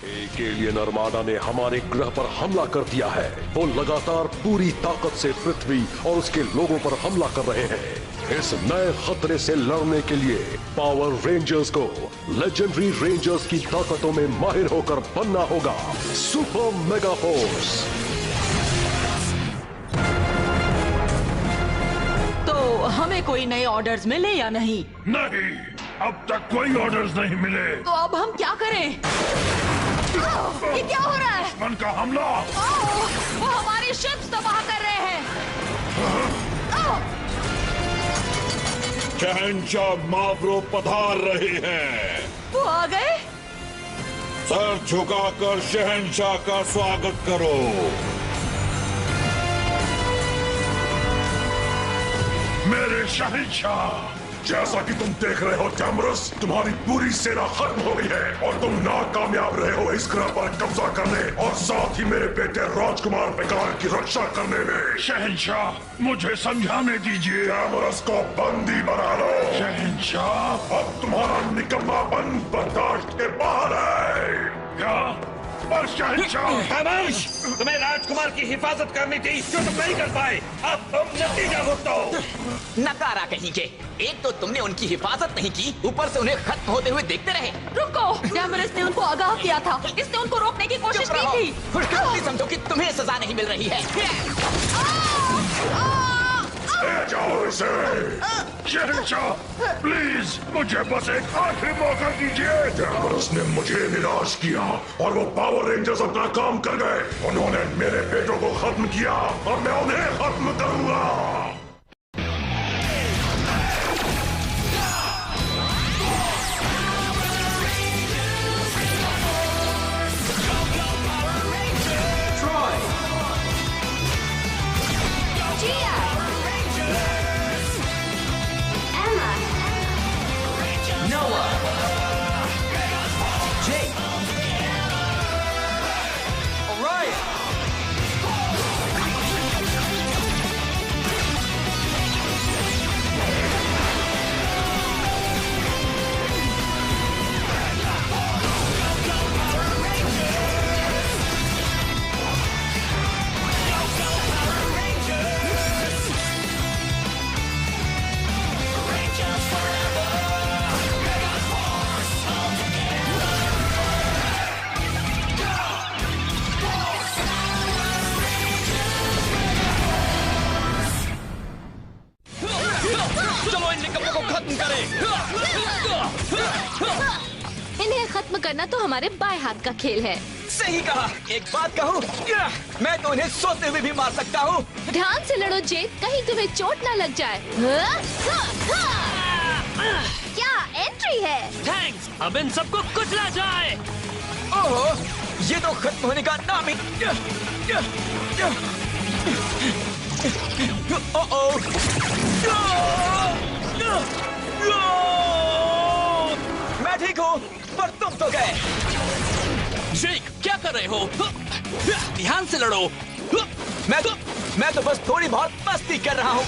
एक alien armada ने हमारे ग्रह पर हमला कर दिया है। वो लगातार पूरी ताकत से पृथ्वी और उसके लोगों पर हमला कर रहे हैं। इस नए खतरे से लड़ने के लिए पावर रेंजर्स को लेजेंडरी रेंजर्स की ताकतों में माहिर होकर बनना होगा। Super mega force. तो हमें कोई नए ऑर्डर्स मिले या नहीं? नहीं, अब तक कोई ऑर्डर्स नहीं मिले। तो अब हम क्या करें? ये क्या हो रहा है? दुश्मन का हमला। वो हमारी शिप्स तबाह कर रहे हैं। शहंशाह मावरो पधार रहे हैं। वो आ गए? सर झुकाकर शहंशाह का स्वागत करो। मेरे शहंशाह, जैसा कि तुम देख रहे हो टैमरस, तुम्हारी पूरी सेना खत्म हो गई है और तुम नाकामयाब रहे हो इस ग्रह पर कब्जा करने और साथ ही मेरे बेटे राजकुमार बेकार की रक्षा करने में। शहंशाह, मुझे समझाने दीजिए। टैमरस को बंदी बना लो। शहंशाह, अब तुम्हारा निकम्मापन बर्दाश्त के बाहर है। क्या? और शहंशाह, खामोश! तुम्हें राजकुमार की हिफाजत करनी थी जो तुम नहीं कर पाए। अब तुम नतीजा भुगतो। नकारा कहीं के। एक तो तुमने उनकी हिफाजत नहीं की, ऊपर से उन्हें खत्म होते हुए देखते रहे। रुको, टैमरस ने उनको आगाह किया था। इसने उनको रोकने की कोशिश की थी। खुशकिस्मती समझो कि तुम्हें सजा नहीं मिल रही है। ले जाओ इसे। शहंशाह, प्लीज मुझे बस एक आखिरी मौका दीजिए। टैमरस ने मुझे निराश किया और वो पावर रेंजर्स अपना काम कर गए। उन्होंने मेरे बेटों को खत्म किया और मैं उन्हें खत्म करूंगा। इन्हें खत्म करना तो हमारे बाएं हाथ का खेल है। सही कहा। एक बात कहूँ, मैं तो उन्हें सोते हुए भी मार सकता हूँ। ध्यान से लड़ो जे, कहीं तुम्हें चोट न लग जाए। क्या एंट्री है? थैंक्स। अब इन सबको कुचला जाए। ओहो, ये तो खत्म होने का नाम ही। मैं ठीक हूँ, पर तुम तो गए। जेक, क्या कर रहे हो? ध्यान से लड़ो। मैं तो बस थोड़ी बहुत मस्ती कर रहा हूँ।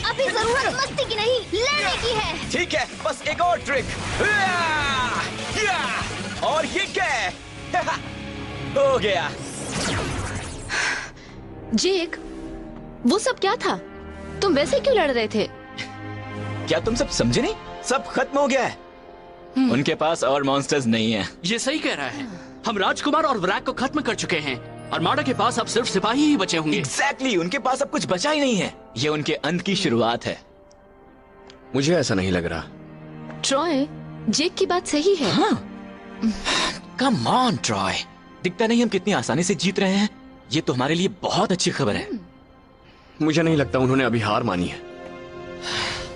अभी जरूरत मस्ती की नहीं, लड़ने की है। ठीक है, बस एक और ट्रिक। और ये क्या है? हो गया। जेक, वो सब क्या था? तुम वैसे क्यों लड़ रहे थे? क्या तुम सब समझे नहीं? सब खत्म हो गया है। उनके पास और मॉन्स्टर्स नहीं है। ये सही कह रहा है। हम राजकुमार और विराग को खत्म कर चुके हैं। आर्माडा के पास अब सिर्फ सिपाही ही बचे होंगे। एग्जैक्टली, उनके पास अब कुछ बचा ही नहीं है। ये उनके अंत की शुरुआत है। मुझे ऐसा नहीं लग रहा। ट्रॉय, जेक की बात सही है। हाँ। कम ऑन ट्रॉय, दिखता नहीं हम कितनी आसानी से जीत रहे हैं। ये तो हमारे लिए बहुत अच्छी खबर है। मुझे नहीं लगता उन्होंने अभी हार मानी है।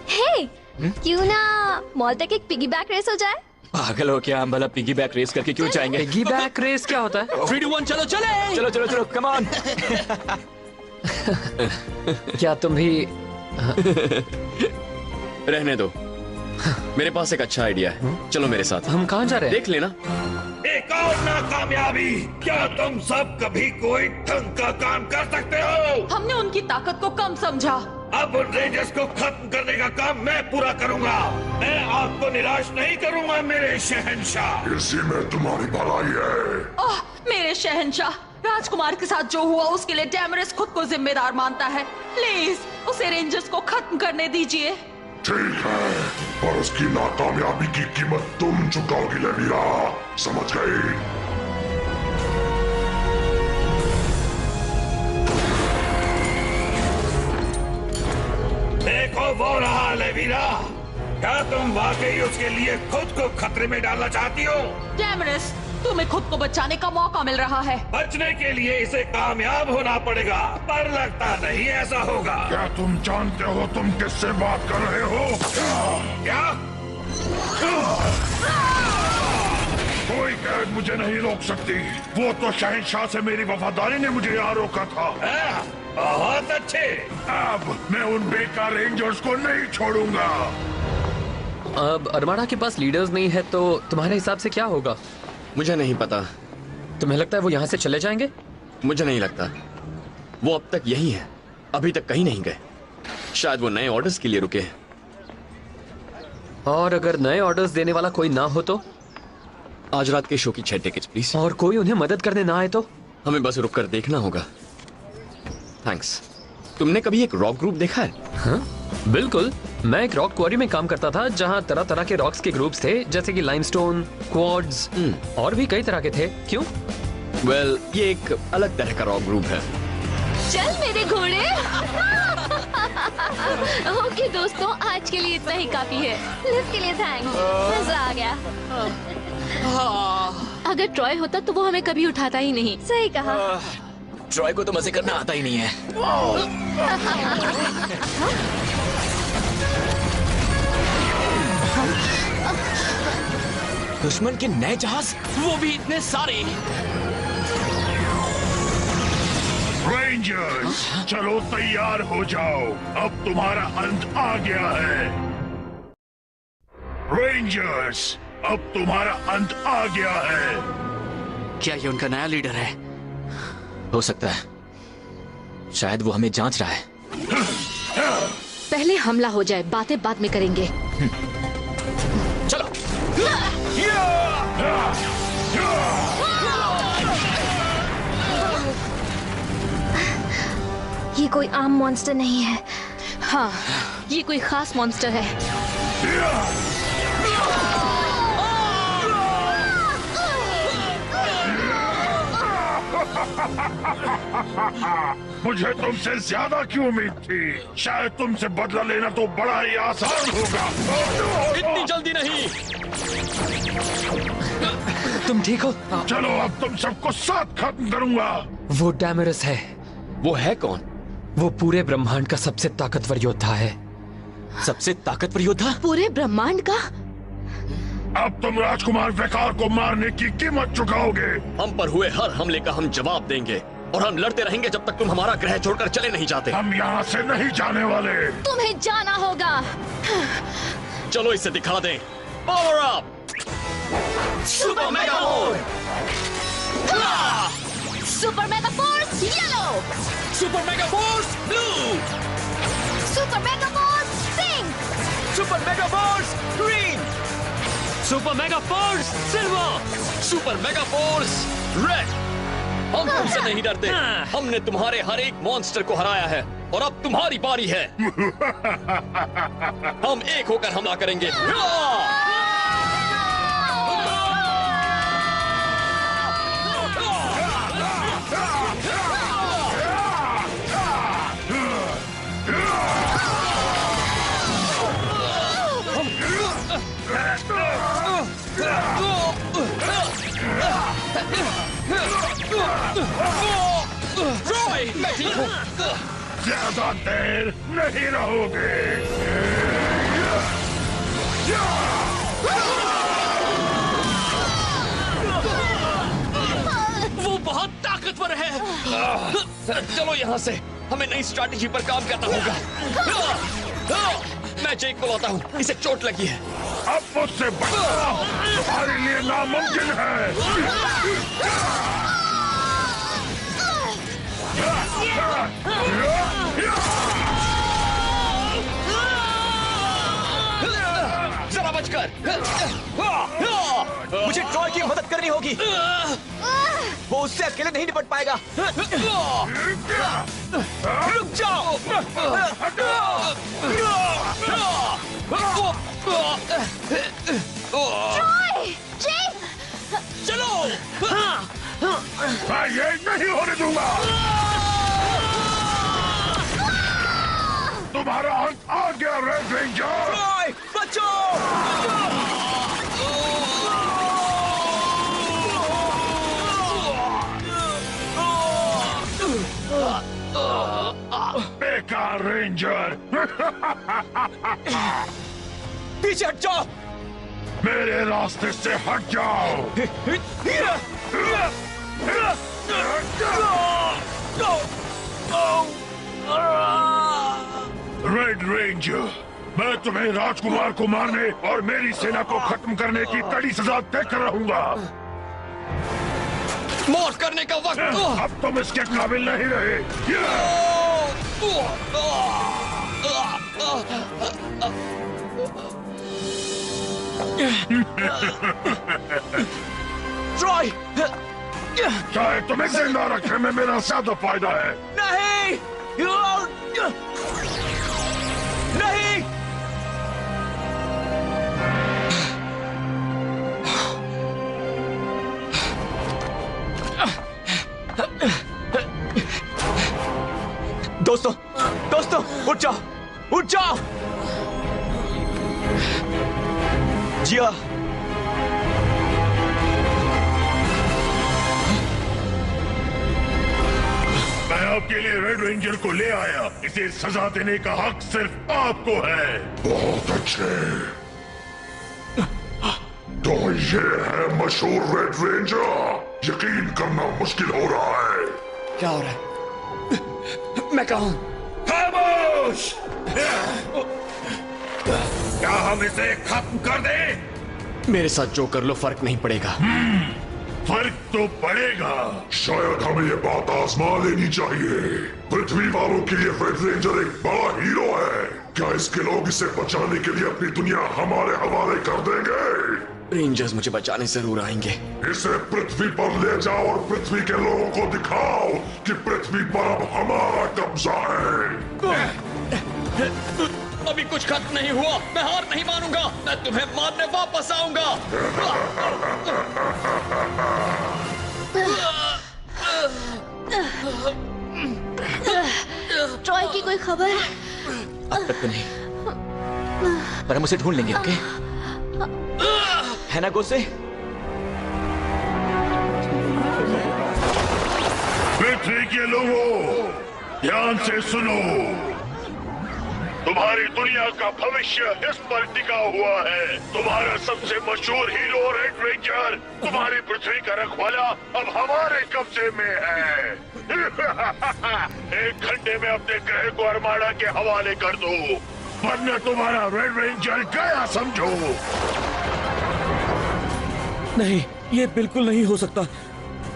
हे, क्यों ना मॉल तक एक पिगी बैक रेस हो जाए? पागल हो क्या? हम भला पिगी बैक रेस करके क्यों जाएंगे? पिगी बैक रेस क्या होता है? 3, 2, 1 चलो चले। चलो चलो चलो, कम ऑन। क्या तुम भी? रहने दो, मेरे पास एक अच्छा आइडिया है। चलो मेरे साथ। हम कहाँ जा रहे हैं? देख लेना। एक और नाकामयाबी। क्या तुम सब कभी कोई ढंग का काम कर सकते हो? हमने उनकी ताकत को कम समझा। अब उन रेंजर्स को खत्म करने का काम मैं पूरा करूंगा। मैं आपको निराश नहीं करूंगा मेरे शहंशाह। इसी में तुम्हारी भलाई है। शहंशाह, राजकुमार के साथ जो हुआ उसके लिए डैमरस खुद को जिम्मेदार मानता है। प्लीज उसे रेंजर्स को खत्म करने दीजिए। ठीक है, और उसकी नाकामयाबी की कीमत तुम चुकाओगी लेवीरा, समझ गई? देखो वो रहा लेवीरा। क्या तुम वाकई उसके लिए खुद को खतरे में डालना चाहती हो? डैमरस, तुम्हें खुद को बचाने का मौका मिल रहा है। बचने के लिए इसे कामयाब होना पड़ेगा, पर लगता नहीं ऐसा होगा। क्या तुम जानते हो तुम किससे बात कर रहे हो? क्या? कोई कैद मुझे नहीं रोक सकती। वो तो शहंशाह से मेरी वफादारी ने मुझे यहाँ रोका था। बहुत अच्छे। अब मैं उन बेकार रेंजर्स को नहीं छोड़ूंगा। अब अरमाड़ा के पास लीडर्स नहीं है तो तुम्हारे हिसाब से क्या होगा? मुझे नहीं पता। तुम्हें लगता है वो यहाँ से चले जाएंगे? मुझे नहीं लगता। वो अब तक यही है, अभी तक कहीं नहीं गए। शायद वो नए ऑर्डर्स के लिए रुके हैं। और अगर नए ऑर्डर्स देने वाला कोई ना हो तो? आज रात के शो की 6 टिकट्स प्लीज। और कोई उन्हें मदद करने ना आए तो? हमें बस रुक कर देखना होगा। थैंक्स। तुमने कभी एक रॉक ग्रुप देखा है? हाँ बिल्कुल, मैं एक रॉक क्वारी में काम करता था जहाँ तरह तरह के रॉक्स के ग्रुप्स थे, जैसे कि लाइमस्टोन, क्वार्ट्ज और भी कई तरह के थे। क्यों? वेल, ये एक अलग तरह का रॉक ग्रुप है। चल मेरे घोड़े। ओके दोस्तों, आज के लिए इतना ही काफी है। लिफ्ट के लिए थैंक्स, मजा आ गया। अगर ट्रॉय होता तो वो हमें कभी उठाता ही नहीं। सही कहा। ट्रॉय को तो मजे करना आता ही नहीं है। दुश्मन के नए जहाज, वो भी इतने सारे। रेंजर्स, चलो तैयार हो जाओ, अब तुम्हारा अंत आ गया है। रेंजर्स, अब तुम्हारा अंत आ गया है। क्या ये उनका नया लीडर है? हो सकता है। शायद वो हमें जांच रहा है। पहले हमला हो जाए, बातें बाद में करेंगे। चलो। ये कोई आम मॉन्स्टर नहीं है। हाँ, ये कोई खास मॉन्स्टर है। मुझे तुमसे ज्यादा क्यों उम्मीद थी? शायद तुमसे बदला लेना तो बड़ा ही आसान होगा। इतनी जल्दी नहीं। तुम ठीक हो? चलो, अब तुम सबको साथ खत्म करूंगा। वो डैमरस है। वो है कौन? वो पूरे ब्रह्मांड का सबसे ताकतवर योद्धा है। सबसे ताकतवर योद्धा? पूरे ब्रह्मांड का? अब तुम राजकुमार वेकार को मारने की कीमत चुकाओगे। हम पर हुए हर हमले का हम जवाब देंगे और हम लड़ते रहेंगे जब तक तुम हमारा ग्रह छोड़कर चले नहीं जाते। हम यहाँ से नहीं जाने वाले। तुम्हें जाना होगा। चलो इसे दिखा दें। Power up! Super mega mode! Super mega force yellow, super mega force blue! Super mega force pink, super mega force green! Super mega force silver! Super mega force red! हम तुमसे नहीं डरते। हमने तुम्हारे हर एक मॉन्स्टर को हराया है और अब तुम्हारी बारी है। हम एक होकर हमला करेंगे। ट्रॉय, मैं ठीक हूँ। ज्यादा देर नहीं रहोगे। वो बहुत ताकतवर है। चलो यहाँ से, हमें नई स्ट्रैटेजी पर काम करना होगा। मैं जेक को लाता हूँ, इसे चोट लगी है। अब मुझसे बचना तुम्हारे लिए नामुमकिन है। जरा बचकर। मुझे ट्रॉय की मदद करनी होगी। वो वो उससे अकेले नहीं निपट पाएगा। रुक जाओ। चलो। मैं ये नहीं होने दूंगा। तुम्हारा अंत आ गया रेड रेंजर। बचो। बेकार रेंजर। पीछे हट जाओ। मेरे रास्ते से हट जाओ। रेड रेंजर, मैं तुम्हें राजकुमार को मारने और मेरी सेना को खत्म करने की कड़ी सजा देकर रहूंगा। मौत करने का वक्त। अब तुम इसके काबिल नहीं रहे। ट्रॉय, चाहे तुम्हें जिंदा रखने में मेरा ज्यादा फायदा है। नहीं, नहीं। दोस्तों, दोस्तों, उठ जाओ, उठ जाओ। जिया, मैं आपके लिए रेड रेंजर को ले आया। इसे सजा देने का हक सिर्फ आपको है। बहुत अच्छे। तो ये है मशहूर रेड रेंजर। यकीन करना मुश्किल हो रहा है। क्या हो रहा है? मैं कहा हूं। खामोश! क्या हम इसे खत्म कर दें? मेरे साथ जो कर लो फर्क नहीं पड़ेगा। फर्क तो पड़ेगा। शायद हमें ये बात आजमा लेनी चाहिए। पृथ्वी वालों के लिए रेड रेंजर एक बड़ा हीरो है। क्या इसके लोग इसे बचाने के लिए अपनी दुनिया हमारे हवाले कर देंगे? रेंजर्स मुझे बचाने जरूर आएंगे। इसे पृथ्वी पर ले जाओ और पृथ्वी के लोगों को दिखाओ कि पृथ्वी पर अब हमारा कब्जा है। अभी कुछ खत्म नहीं हुआ। मैं हार नहीं मानूंगा। मैं तुम्हें मारने वापस आऊंगा। ट्रॉय की कोई खबर? अब तक तो नहीं, पर हम उसे ढूंढ लेंगे। ओके, है ना गोसे? पृथ्वी के लोगों, ध्यान से सुनो। तुम्हारी दुनिया का भविष्य इस पर टिका हुआ है। तुम्हारा सबसे मशहूर हीरो रेड रेंजर, तुम्हारी पृथ्वी का रखवाला अब हमारे कब्जे में है। 1 घंटे में अपने ग्रह को अरमाड़ा के हवाले कर दो, वरना तुम्हारा रेड रेंजर गया समझो। नहीं, ये बिल्कुल नहीं हो सकता।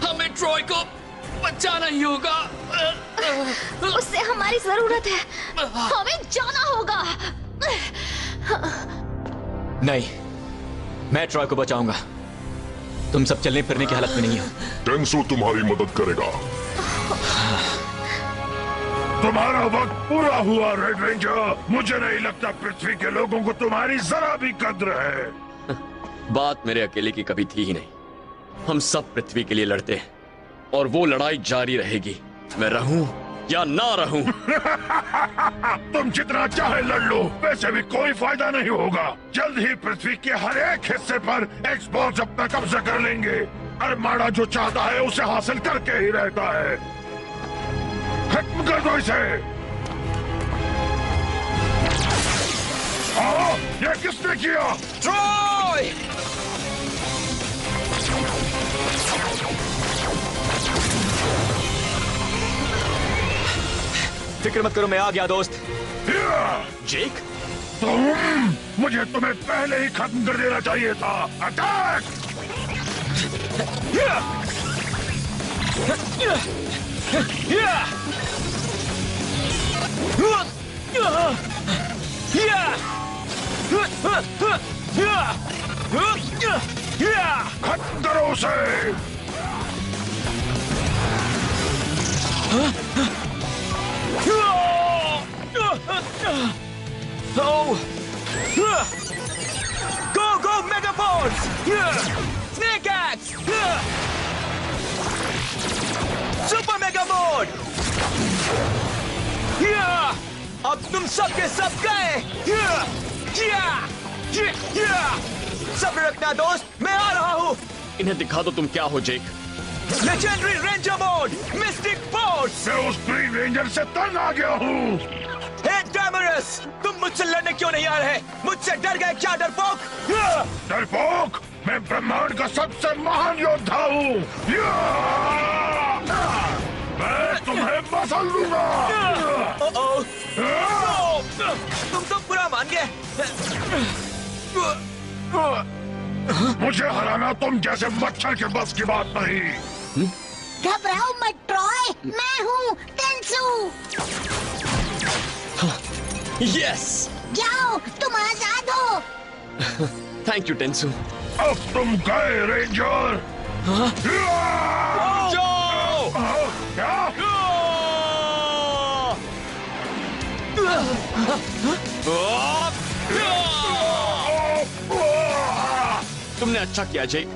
हमें ट्रॉय को बचाना ही होगा। उससे हमारी जरूरत है। हमें जाना होगा। नहीं, मैं ट्रॉय को बचाऊंगा। तुम सब चलने फिरने की हालत में नहीं हो। टेंसु तुम्हारी मदद करेगा। तुम्हारा वक्त पूरा हुआ रेड रेंजर। मुझे नहीं लगता पृथ्वी के लोगों को तुम्हारी जरा भी कद्र है। बात मेरे अकेले की कभी थी ही नहीं। हम सब पृथ्वी के लिए लड़ते हैं और वो लड़ाई जारी रहेगी, मैं रहूं या ना रहूं। तुम जितना चाहे लड़ लो, वैसे भी कोई फायदा नहीं होगा। जल्द ही पृथ्वी के हर एक हिस्से पर एक्सबॉक्स अपना कब्जा कर लेंगे। अरमाड़ा जो चाहता है उसे हासिल करके ही रहता है। खत्म कर दो इसे। ये किसने किया? ट्रॉय! फिक्र मत करो, मैं आ गया दोस्त। जेक, मुझे तुम्हें पहले ही खत्म कर देना चाहिए था। अटैक! खत्म करो उसे। Go Mega Force! Snake Axe! Super Mega Mode! अब तुम सब के सब गए! सब्र रखना दोस्त, मैं आ रहा हूँ! इन्हें दिखा दो तुम क्या हो Jake. Legendary ranger mode, mystic force! मैं उस ग्रीन रेंजर से तंग आ गया हूँ। हे डैमरस, तुम मुझसे लड़ने क्यों नहीं आ रहे? मुझसे डर गए क्या डरपोक? डरपोक, मैं ब्रह्मांड का सबसे महान योद्धा हूँ। मैं तुम्हें मसल लूंगा। तुम तो बुरा मान गए। मुझे हराना तुम जैसे मच्छर के बस की बात नहीं। घबराओ मत ट्रॉय, मैं हूँ टेंसू। यस, जाओ, तुम आजाद हो। Thank you Tensou. अब तुम गए रेंजर। जाओ! क्या? तुमने अच्छा किया जेक।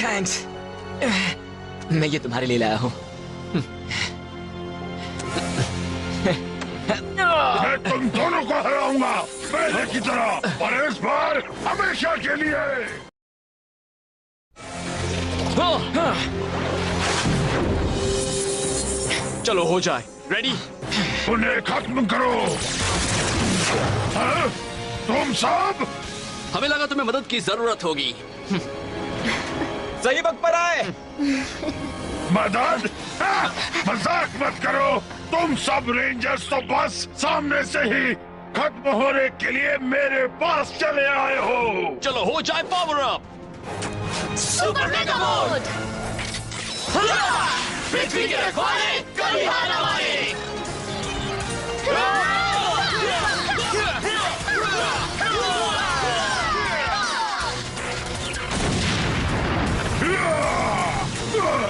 थैंक्स, मैं ये तुम्हारे लिए लाया हूँ। मैं तुम दोनों को हराऊंगा पहले की तरह, और इस बार हमेशा के लिए। चलो हो जाए। रेडी? उन्हें खत्म करो। हाँ? तुम सब? हमें लगा तुम्हें मदद की जरूरत होगी। सही वक्त पर आए। मदद? हाँ, मजाक मत करो। तुम सब रेंजर्स तो बस सामने से ही खत्म होने के लिए मेरे पास चले आए हो। चलो हो जाए power up. Super mega mode! पृथ्वी के रखवाले कभी हार ना माने।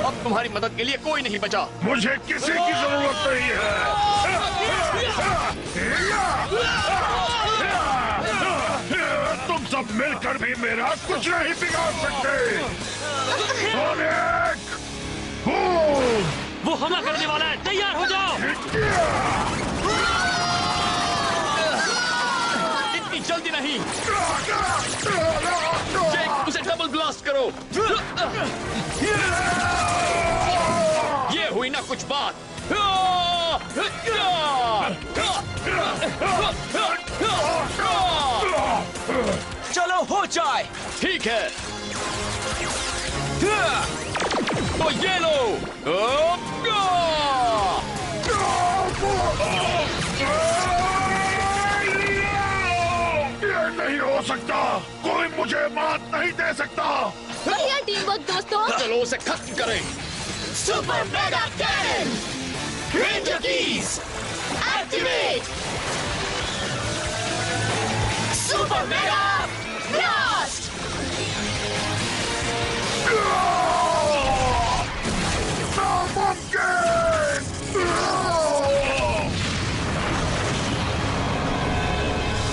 अब तुम्हारी मदद के लिए कोई नहीं बचा। मुझे किसी की जरूरत नहीं है। तुम सब मिलकर भी मेरा कुछ नहीं बिगाड़ सकते। सोनिक! बूम! वो हमला करने वाला है, तैयार हो जाओ। इतनी जल्दी नहीं। जेक, उसे डबल ब्लास्ट करो। ये हुई ना कुछ बात। चलो हो जाए। ठीक है, तो ये लो। ये नहीं हो सकता। कोई मुझे मात नहीं दे सकता। बढ़िया टीम वर्क दोस्तों। चलो उसे खत्म करें। Super mega cannon! Ranger keys activate! Super mega blast!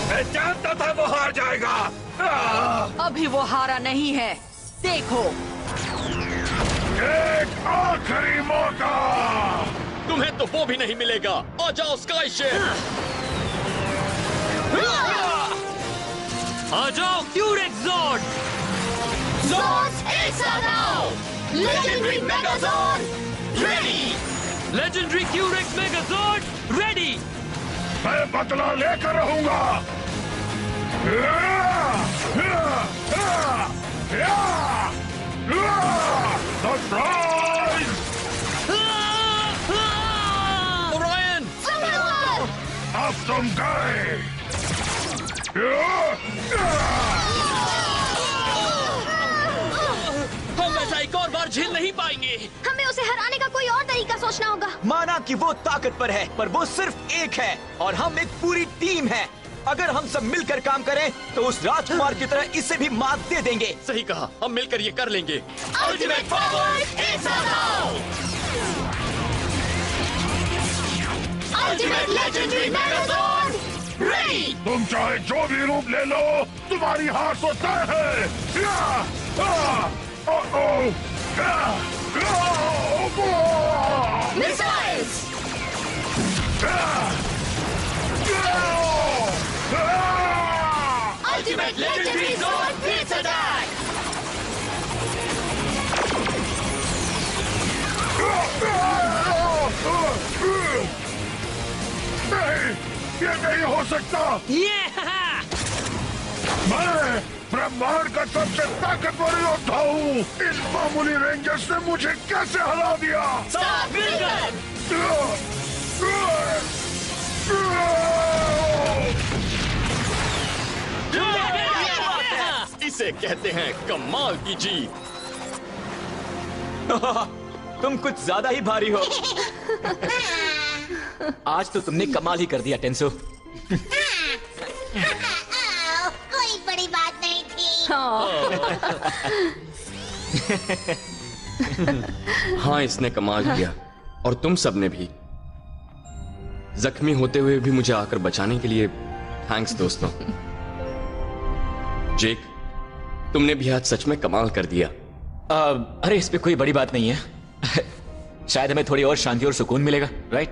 मैं जानता था वो हार जाएगा। अभी वो हारा नहीं है, देखो। एक आखिरी मौका। तुम्हें तो वो भी नहीं मिलेगा। आ जाओ स्काई शेप। आ जाओ क्यूरेक्स ज़ोन! Zones एक साथ आओ! Legendary Megazord ready! लेजेंडरी क्यूरेक्स मेगाज़ोर्ड रेडी! मैं बदला लेकर रहूंगा। सरप्राइज! ओरायन! अब तुम गए। हम ऐसा एक और बार झेल नहीं पाएंगे। हमें उसे हराने का कोई और तरीका सोचना होगा। माना कि वो ताकतवर है, पर वो सिर्फ एक है और हम एक पूरी टीम है। अगर हम सब मिलकर काम करें तो उस राजकुमार की तरह इसे भी मात दे देंगे। सही कहा, हम मिलकर ये कर लेंगे। अल्टीमेट पावर एक साथ आओ! तुम चाहे जो भी रूप ले लो, तुम्हारी हार तो तय है। Ultimate Legendary Zord Blitz Attack! नहीं, ये नहीं हो सकता। मैं ब्रह्मांड का सबसे ताकतवर योद्धा हूँ। इन मामूली रेंजर्स ने मुझे कैसे हरा दिया? इसे कहते हैं कमाल की जीत। तुम कुछ ज्यादा ही भारी हो। आज तो तुमने कमाल ही कर दिया टेंसो। कोई बड़ी बात नहीं थी। हाँ, इसने कमाल किया और तुम सब ने भी। जख्मी होते हुए भी मुझे आकर बचाने के लिए थैंक्स दोस्तों। जेक, तुमने भी आज सच में कमाल कर दिया। अरे इस पे कोई बड़ी बात नहीं है। शायद हमें थोड़ी और शांति और सुकून मिलेगा, राइट?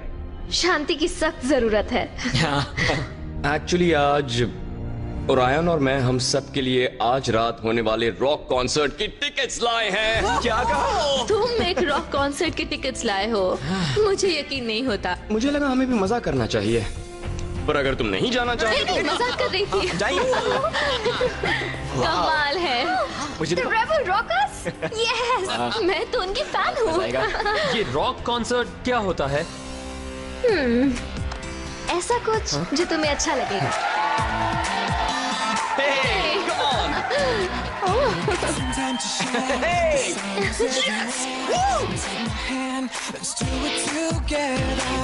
शांति की सख्त जरूरत है। एक्चुअली आज ओरायन और मैं हम सब के लिए आज रात होने वाले रॉक कॉन्सर्ट की टिकट्स लाए हैं। क्या कहा? तुम एक रॉक कॉन्सर्ट की टिकट्स लाए हो? मुझे यकीन नहीं होता। मुझे लगा हमें भी मजा करना चाहिए, पर अगर तुम नहीं जाना चाहते नहीं, मजाक कर रही थी। कमाल है। मुझे The Rebel Rockers? Yes, मैं तो उनकी फैन हूँ। ये रॉक कॉन्सर्ट क्या होता है? ऐसा कुछ जो तुम्हें अच्छा लगेगा। Let's do it together.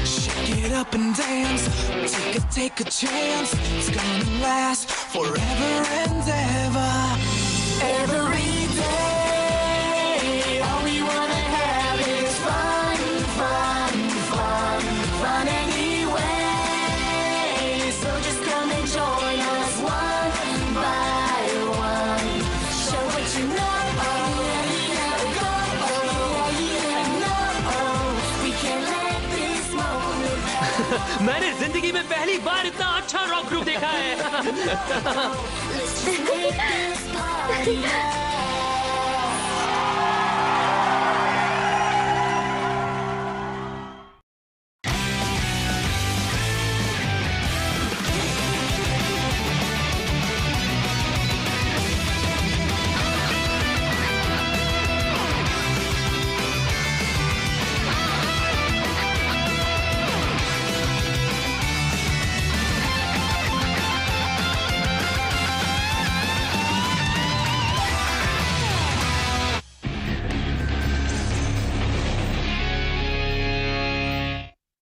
Shake it up and dance. Take a chance. It's gonna last forever and ever. Every day, all we wanna have is fun, fun, fun, fun anyway. So just come and join us one by one. Show what you know. मैंने जिंदगी में पहली बार इतना अच्छा rock group देखा है।